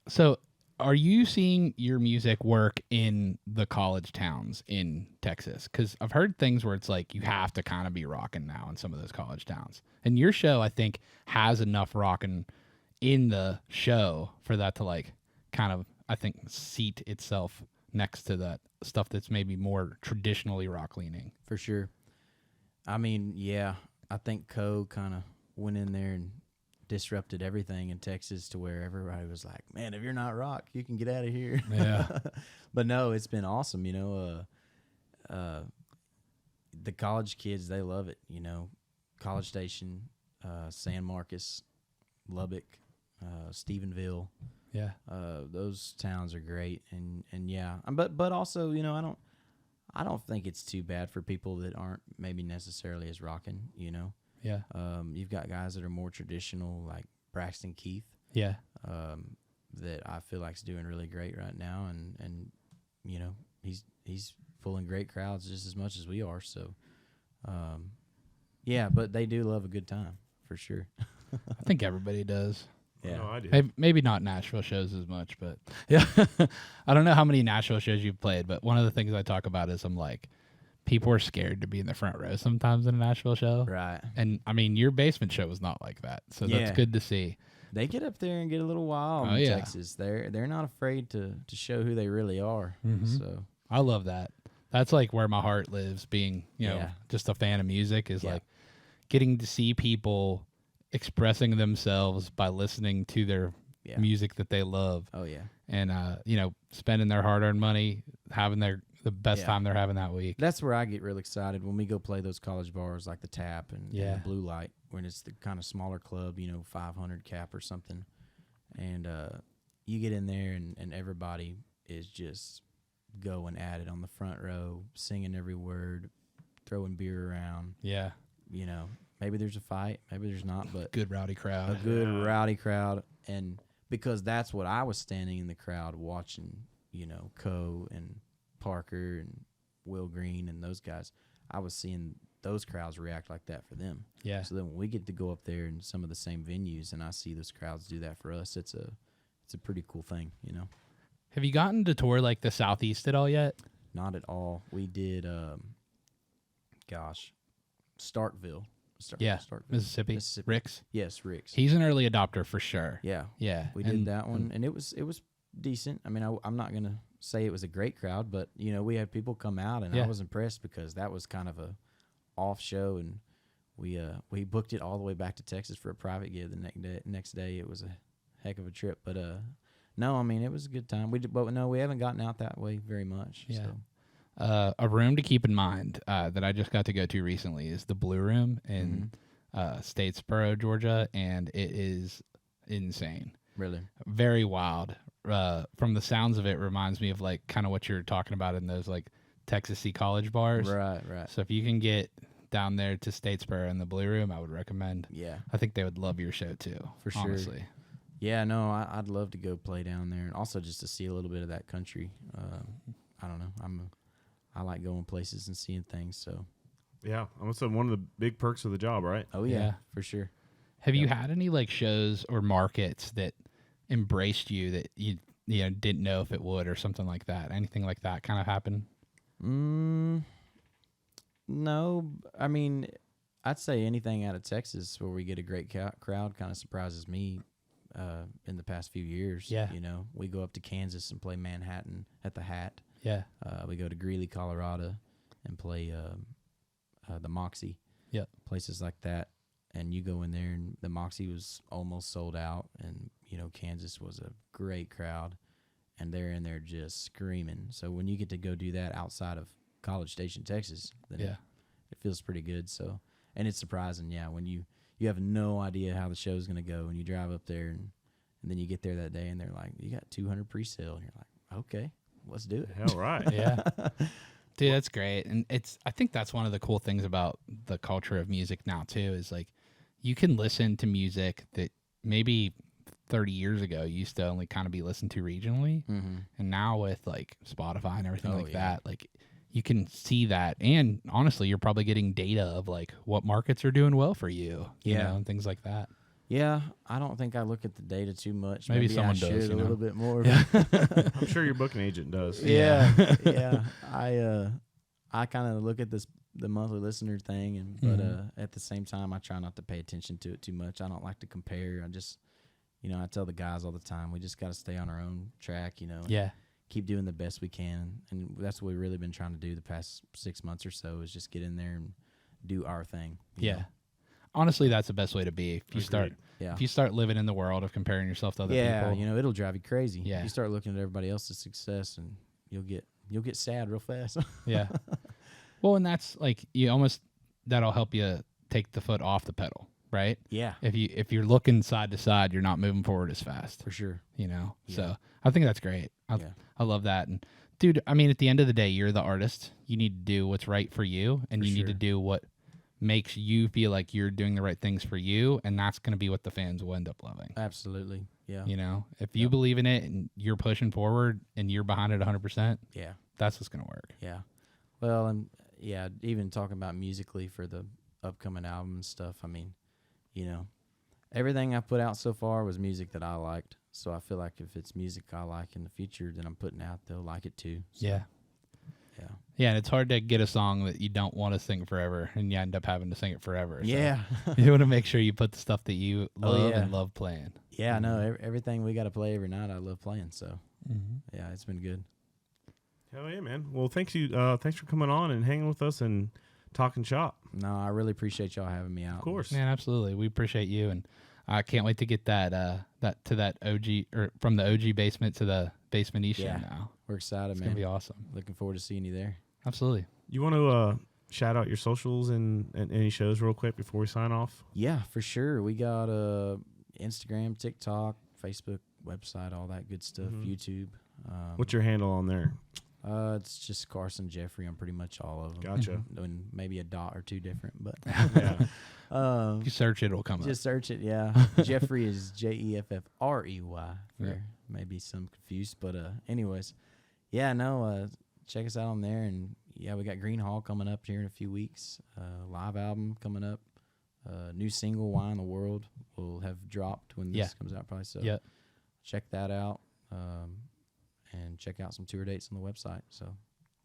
So are you seeing your music work in the college towns in Texas? Because I've heard things where it's like you have to kind of be rocking now in some of those college towns. And your show, I think, has enough rocking in the show for that to like kind of, I think, seat itself next to that stuff that's maybe more traditionally rock leaning. For sure. I mean, yeah, I think Coe kind of went in there and disrupted everything in Texas to where everybody was like, man, if you're not rock, you can get out of here. Yeah. But no, it's been awesome. The college kids, they love it. College Station, San Marcos, Lubbock, Stephenville. Yeah. Those towns are great, and yeah, but also, I don't think it's too bad for people that aren't maybe necessarily as rocking, Yeah. You've got guys that are more traditional, like Braxton Keith. Yeah. That I feel like's doing really great right now, and he's pulling great crowds just as much as we are. So, Yeah, but they do love a good time for sure. I think everybody does. Yeah, no, I do. Maybe not Nashville shows as much, but yeah, I don't know how many Nashville shows you've played, but one of the things I talk about is I'm like, people are scared to be in the front row sometimes in a Nashville show, Right? And I mean, your basement show was not like that, so that's good to see. They get up there and get a little wild in Texas. They're not afraid to show who they really are. Mm-hmm. So I love that. That's like where my heart lives. Being just a fan of music is like getting to see people expressing themselves by listening to their music that they love. Oh yeah. And spending their hard-earned money, having the best time they're having that week. That's where I get real excited when we go play those college bars like the Tap and the Blue Light, when it's the kind of smaller club, 500 cap or something. And you get in there and everybody is just going at it on the front row, singing every word, throwing beer around. Yeah. Maybe there's a fight, maybe there's not, but good rowdy crowd. A good rowdy crowd. And because that's what I was standing in the crowd watching, Coe and Parker and Will Green and those guys. I was seeing those crowds react like that for them. Yeah. So then when we get to go up there in some of the same venues and I see those crowds do that for us, it's a pretty cool thing, Have you gotten to tour like the Southeast at all yet? Not at all. We did Starkville. Starkville. Mississippi. Rick's. Yes, Rick's. He's an early adopter for sure. Yeah. Yeah. We did that one, and it was decent. I mean, I'm not going to say it was a great crowd, but, we had people come out, and I was impressed because that was kind of a off show, and we booked it all the way back to Texas for a private gig the next day. It was a heck of a trip, but no, I mean, it was a good time. We haven't gotten out that way very much. Yeah. So. A room to keep in mind that I just got to go to recently is the Blue Room in Statesboro, Georgia, and it is insane. Really? Very wild. From the sounds of it, reminds me of like kind of what you're talking about in those like Texas-y college bars. Right. So if you can get down there to Statesboro in the Blue Room, I would recommend. Yeah. I think they would love your show too. For sure. Honestly. Yeah, no, I'd love to go play down there, and also just to see a little bit of that country. I don't know. I like going places and seeing things. So. Yeah, I must say one of the big perks of the job, right? Oh yeah. For sure. Have you had any like shows or markets that embraced you that you didn't know if it would or something like that? Anything like that kind of happen? No, I mean, I'd say anything out of Texas where we get a great crowd kind of surprises me. In the past few years, we go up to Kansas and play Manhattan at the Hat. Yeah, we go to Greeley, Colorado, and play the Moxie. Yep, places like that. And you go in there, and the Moxie was almost sold out, and Kansas was a great crowd, and they're in there just screaming. So when you get to go do that outside of College Station, Texas, then it feels pretty good. So, and it's surprising, when you have no idea how the show's going to go, and you drive up there, and then you get there that day, and they're like, you got 200 pre-sale, and you're like, okay, let's do it. Hell right. Yeah. Dude, that's great. And I think that's one of the cool things about the culture of music now too, is like you can listen to music that maybe 30 years ago used to only kind of be listened to regionally. Mm-hmm. And now with like Spotify and everything that, like you can see that. And honestly, you're probably getting data of like what markets are doing well for you, you know, and things like that. Yeah, I don't think I look at the data too much. Maybe someone I does, should a little bit more. Yeah. I'm sure your booking agent does. Yeah. I kind of look at the monthly listener thing, but at the same time, I try not to pay attention to it too much. I don't like to compare. I just, I tell the guys all the time, we just got to stay on our own track, Yeah. Keep doing the best we can, and that's what we've really been trying to do the past 6 months or so, is just get in there and do our thing. You know? Honestly, that's the best way to be. If you start living in the world of comparing yourself to other people. Yeah, it'll drive you crazy. Yeah. You start looking at everybody else's success, and you'll get sad real fast. Yeah. Well, and that's like that'll help you take the foot off the pedal, right? Yeah. If you're looking side to side, you're not moving forward as fast. For sure. Yeah. So I think that's great. I love that. And dude, I mean, at the end of the day, you're the artist. You need to do what's right for you, and you need to do what makes you feel like you're doing the right things for you, and that's going to be what the fans will end up loving. Absolutely. Yeah. If you believe in it and you're pushing forward and you're behind it 100%, that's what's going to work. Yeah. Well, and even talking about musically for the upcoming album and stuff, I mean, you know, everything I put out so far was music that I liked. So I feel like if it's music I like in the future that I'm putting out, they'll like it too. So, yeah. Yeah, and it's hard to get a song that you don't want to sing forever, and you end up having to sing it forever. So yeah. you want to make sure you put the stuff that you love and love playing. Yeah, I know. Everything we got to play every night, I love playing. So, yeah, it's been good. Hell yeah, man. Well, thanks for coming on and hanging with us and talking shop. No, I really appreciate y'all having me out. Of course. Man, absolutely. We appreciate you, and I can't wait to get that OG, or from the OG basement to the basement E show now. We're excited, it's man. It's going to be awesome. Looking forward to seeing you there. Absolutely. You want to shout out your socials and any shows real quick before we sign off? Yeah, for sure. We got Instagram, TikTok, Facebook, website, all that good stuff, YouTube. What's your handle on there? It's just Carson Jeffrey on pretty much all of them. Gotcha. And maybe a dot or two different, but Yeah. If you search it, it'll come up. Just search it, yeah. Jeffrey is Jeffrey. Maybe some confused, but anyways, yeah, no, check us out on there, and yeah, we got Green Hall coming up here in a few weeks. Live album coming up. New single "Why in the World" will have dropped when this comes out, probably. So check that out. And check out some tour dates on the website. So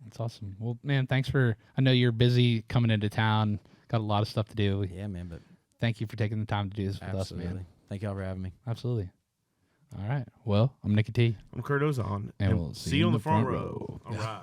that's awesome. Well, man, thanks I know you're busy coming into town, got a lot of stuff to do. Yeah, man, but thank you for taking the time to do this with us, man. Thank y'all for having me. Absolutely. All right. Well, I'm Nicky T. I'm Kurt Ozon. And we'll see you on the front row. All right.